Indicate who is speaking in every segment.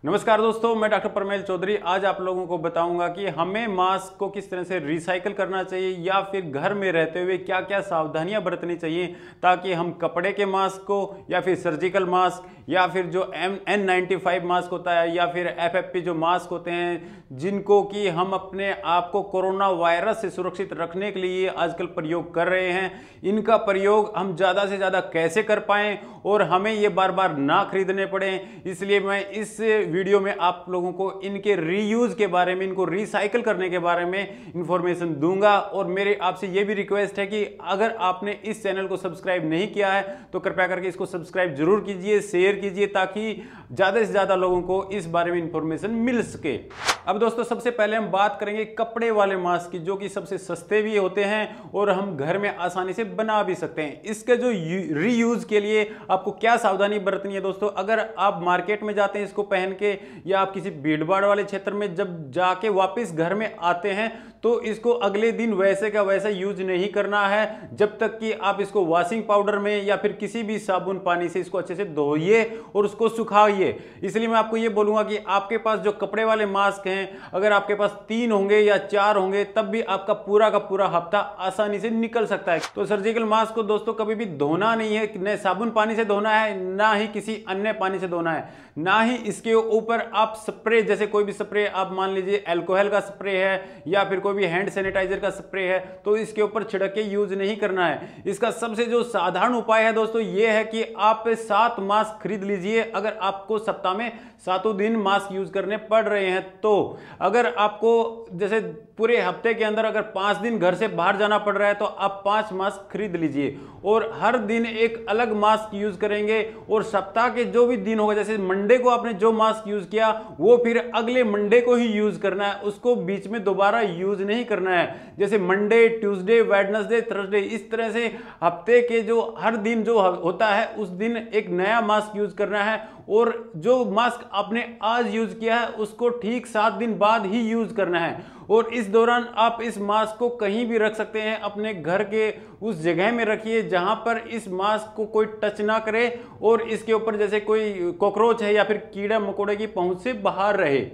Speaker 1: नमस्कार दोस्तों, मैं डॉक्टर परमेल चौधरी आज आप लोगों को बताऊंगा कि हमें मास्क को किस तरह से रिसाइकल करना चाहिए या फिर घर में रहते हुए क्या क्या सावधानियां बरतनी चाहिए ताकि हम कपड़े के मास्क को या फिर सर्जिकल मास्क या फिर जो N95 मास्क होता है या फिर FFP जो मास्क होते हैं जिनको कि हम अपने आप को कोरोना वायरस से सुरक्षित रखने के लिए आजकल प्रयोग कर रहे हैं, इनका प्रयोग हम ज़्यादा से ज़्यादा कैसे कर पाएँ और हमें ये बार बार ना खरीदने पड़े। इसलिए मैं इस वीडियो में आप लोगों को इनके रीयूज के बारे में, इनको रिसाइकल करने के बारे में इंफॉर्मेशन दूंगा। और मेरे आपसे ये भी रिक्वेस्ट है कि अगर आपने इस चैनल को सब्सक्राइब नहीं किया है तो कृपया करके इसको सब्सक्राइब जरूर कीजिए, शेयर कीजिए ताकि ज़्यादा से ज़्यादा लोगों को इस बारे में इंफॉर्मेशन मिल सके। अब दोस्तों सबसे पहले हम बात करेंगे कपड़े वाले मास्क की, जो कि सबसे सस्ते भी होते हैं और हम घर में आसानी से बना भी सकते हैं। इसके जो रीयूज के लिए आपको क्या सावधानी बरतनी है दोस्तों, अगर आप मार्केट में जाते हैं इसको पहन के या आप किसी भीड़ भाड़ वाले क्षेत्र में जब जाके वापस घर में आते हैं तो इसको अगले दिन वैसे का वैसा यूज नहीं करना है जब तक कि आप इसको वॉशिंग पाउडर में या फिर किसी भी साबुन पानी से इसको अच्छे से धोइए और उसको सुखाइए। इसलिए मैं आपको ये बोलूंगा कि आपके पास जो कपड़े वाले मास्क हैं, अगर आपके पास 3 होंगे या 4 होंगे तब भी आपका पूरा का पूरा हफ्ता आसानी से निकल सकता है। तो सर्जिकल मास्क को दोस्तों कभी भी धोना नहीं है, न साबुन पानी से धोना है, ना ही किसी अन्य पानी से धोना है, ना ही इसके ऊपर आप स्प्रे, जैसे कोई भी स्प्रे आप मान लीजिए अल्कोहल का स्प्रे है या फिर कोई भी हैंड सैनिटाइजर का स्प्रे है तो इसके ऊपर छिड़क के यूज नहीं करना है। इसका सबसे जो साधारण उपाय है दोस्तों ये है कि आप 7 मास्क खरीद लीजिए। अगर आपको सप्ताह में 7 दिन मास्क यूज करने पड़ रहे हैं तो अगर आपको जैसे पूरे हफ्ते के अंदर अगर 5 दिन घर से बाहर जाना पड़ रहा है तो आप 5 मास्क खरीद लीजिए और हर दिन एक अलग मास्क यूज करेंगे। और सप्ताह के जो भी दिन होगा, जैसे मंडे को आपने जो मास्क यूज किया वो फिर अगले मंडे को ही यूज करना है, उसको बीच में दोबारा यूज नहीं करना है। जैसे मंडे, ट्यूसडे, वेडनेसडे, थर्सडे, इस तरह से हफ्ते के जो हर दिन जो होता है उस दिन एक नया मास्क यूज करना है और जो मास्क आपने आज यूज किया है उसको ठीक 7 दिन बाद ही यूज करना है। और इस दौरान आप इस मास्क को कहीं भी रख सकते हैं, अपने घर के उस जगह में रखिए जहां पर इस मास्क को कोई टच ना करे और इसके ऊपर जैसे कोई कॉकरोच है या फिर कीड़ा मकोड़े की पहुंच से बाहर रहे।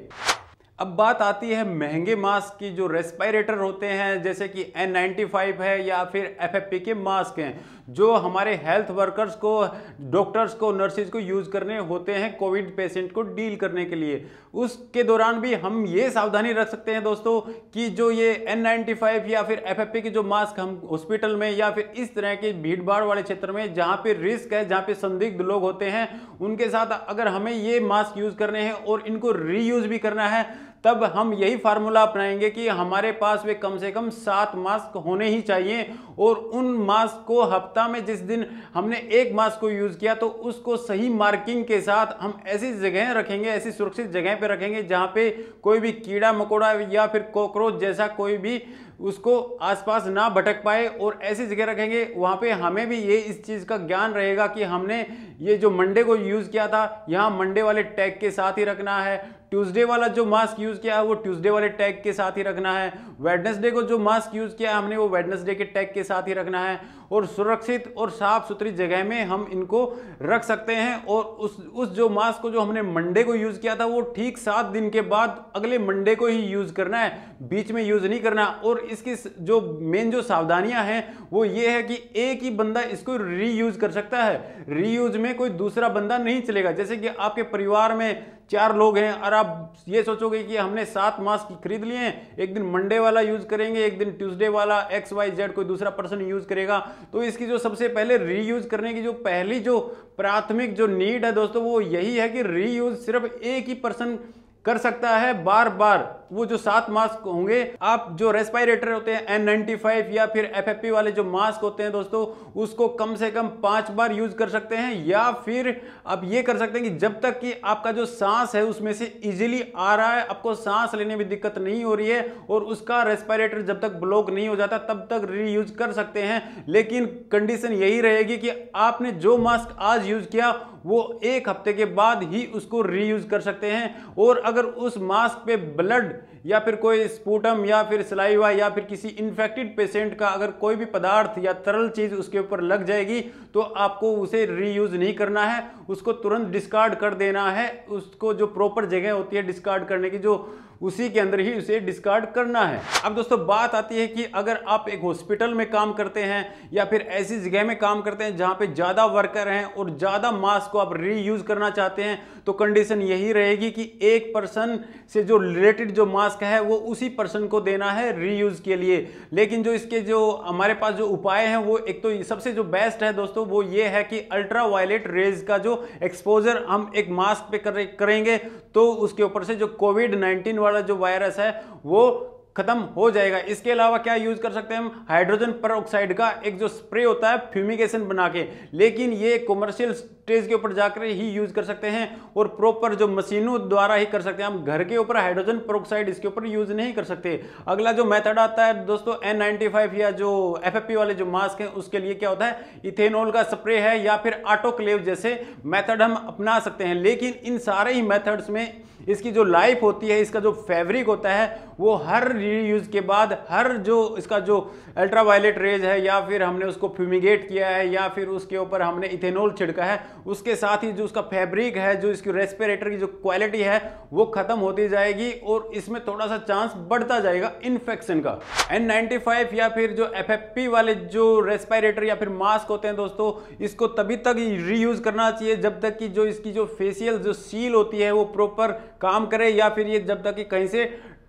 Speaker 1: अब बात आती है महंगे मास्क की, जो रेस्पिरेटर होते हैं जैसे कि N95 है या फिर FFP के मास्क हैं जो हमारे हेल्थ वर्कर्स को, डॉक्टर्स को, नर्सिस को यूज करने होते हैं कोविड पेशेंट को डील करने के लिए। उसके दौरान भी हम ये सावधानी रख सकते हैं दोस्तों कि जो ये N95 या फिर FFP के जो मास्क हम हॉस्पिटल में या फिर इस तरह के भीड़ भाड़ वाले क्षेत्र में जहाँ पे रिस्क है, जहाँ पे संदिग्ध लोग होते हैं, उनके साथ अगर हमें ये मास्क यूज करने हैं और इनको रीयूज भी करना है तब हम यही फार्मूला अपनाएंगे कि हमारे पास वे कम से कम 7 मास्क होने ही चाहिए। और उन मास्क को हफ्ता में जिस दिन हमने एक मास्क को यूज किया तो उसको सही मार्किंग के साथ हम ऐसी जगह रखेंगे, ऐसी सुरक्षित जगह पे रखेंगे जहां पे कोई भी कीड़ा मकोड़ा या फिर कॉकरोच जैसा कोई भी उसको आसपास ना भटक पाए। और ऐसी जगह रखेंगे वहां पे हमें भी ये इस चीज का ज्ञान रहेगा कि हमने ये जो मंडे को यूज किया था यहाँ मंडे वाले टैग के साथ ही रखना है, ट्यूसडे वाला जो मास्क यूज किया है वो ट्यूसडे वाले टैग के साथ ही रखना है, वेडनेसडे को जो मास्क यूज किया है हमने वो वेडनेसडे के टैग के साथ ही रखना है। और सुरक्षित और साफ सुथरी जगह में हम इनको रख सकते हैं। और उस जो मास्क को जो हमने मंडे को यूज किया था वो ठीक 7 दिन के बाद अगले मंडे को ही यूज करना है, बीच में यूज नहीं करना। और इसकी जो मेन जो सावधानियां हैं वो ये है कि एक ही बंदा इसको रीयूज कर सकता है, रीयूज में कोई दूसरा बंदा नहीं चलेगा। जैसे कि आपके परिवार में 4 लोग हैं और आप ये सोचोगे कि हमने 7 मास्क खरीद लिए हैं, एक दिन मंडे वाला यूज करेंगे, एक दिन ट्यूसडे वाला XYZ कोई दूसरा पर्सन यूज करेगा, तो इसकी जो सबसे पहले रीयूज करने की जो पहली जो प्राथमिक जो नीड है दोस्तों वो यही है कि रीयूज सिर्फ एक ही पर्सन कर सकता है बार बार। वो जो 7 मास्क होंगे, आप जो रेस्पिरेटर होते हैं N95 या फिर FFP वाले जो मास्क होते हैं दोस्तों उसको कम से कम 5 बार यूज कर सकते हैं। या फिर आप ये कर सकते हैं कि जब तक कि आपका जो सांस है उसमें से इजीली आ रहा है, आपको सांस लेने में दिक्कत नहीं हो रही है और उसका रेस्पिरेटर जब तक ब्लॉक नहीं हो जाता तब तक रीयूज कर सकते हैं। लेकिन कंडीशन यही रहेगी कि आपने जो मास्क आज यूज किया वो 1 हफ्ते के बाद ही उसको रीयूज कर सकते हैं। और अगर उस मास्क पे ब्लड या फिर कोई स्पूटम या फिर सलाइवा या फिर किसी इन्फेक्टेड पेशेंट का अगर कोई भी पदार्थ या तरल चीज उसके ऊपर लग जाएगी तो आपको उसे रीयूज नहीं करना है, उसको तुरंत डिस्कार्ड कर देना है। उसको जो प्रॉपर जगह होती है डिस्कार्ड करने की, जो उसी के अंदर ही उसे डिस्कार्ड करना है। अब दोस्तों बात आती है कि अगर आप एक हॉस्पिटल में काम करते हैं या फिर ऐसी जगह में काम करते हैं जहां पे ज्यादा वर्कर हैं और ज्यादा मास्क को आप रीयूज करना चाहते हैं, तो कंडीशन यही रहेगी कि एक पर्सन से जो रिलेटेड जो मास्क है वो उसी पर्सन को देना है रीयूज के लिए। लेकिन जो इसके जो हमारे पास जो उपाय हैं वो एक तो सबसे जो बेस्ट है दोस्तों वो ये है कि अल्ट्रा वायलेट रेज का जो एक्सपोजर हम एक मास्क पे करेंगे तो उसके ऊपर से जो कोविड-19 वाला जो वायरस है वो खत्म हो जाएगा। इसके अलावा क्या यूज कर सकते हैं हम, हाइड्रोजन पेरोक्साइड का एक जो स्प्रे होता है फ्यूमिगेशन बना के, लेकिन ये कमर्शियल स्टेज के ऊपर जाकर ही यूज कर सकते हैं और प्रॉपर जो मशीनों द्वारा ही कर सकते हैं। हम घर के ऊपर हाइड्रोजन पेरोक्साइड इसके ऊपर यूज नहीं कर सकते। अगला जो मेथड आता है दोस्तों N95 या जो FFP वाले जो मास्क हैं उसके लिए क्या होता है, इथेनॉल का स्प्रे है या फिर ऑटोक्लेव जैसे मेथड हम अपना सकते हैं। लेकिन इन सारे ही मेथड्स में इसकी जो लाइफ होती है, इसका जो फैब्रिक होता है वो हर रीयूज के बाद हर जो इसका जो अल्ट्रावायलेट रेज है या फिर हमने उसको फ्यूमिगेट किया है या फिर उसके ऊपर हमने इथेनॉल छिड़का है, उसके साथ ही जो उसका फैब्रिक है, जो इसकी रेस्पिरेटर की जो क्वालिटी है वो खत्म होती जाएगी और इसमें थोड़ा सा चांस बढ़ता जाएगा इन्फेक्शन का। N95 या फिर जो FFP वाले जो रेस्पिरेटर या फिर मास्क होते हैं दोस्तों, इसको तभी तक रीयूज करना चाहिए जब तक कि जो इसकी जो फेशियल जो सील होती है वो प्रॉपर काम करे या फिर ये जब तक कि कहीं से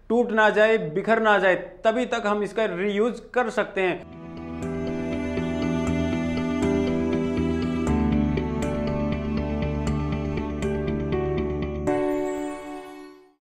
Speaker 1: टूट ना जाए, बिखर ना जाए, तभी तक हम इसका रीयूज कर सकते हैं।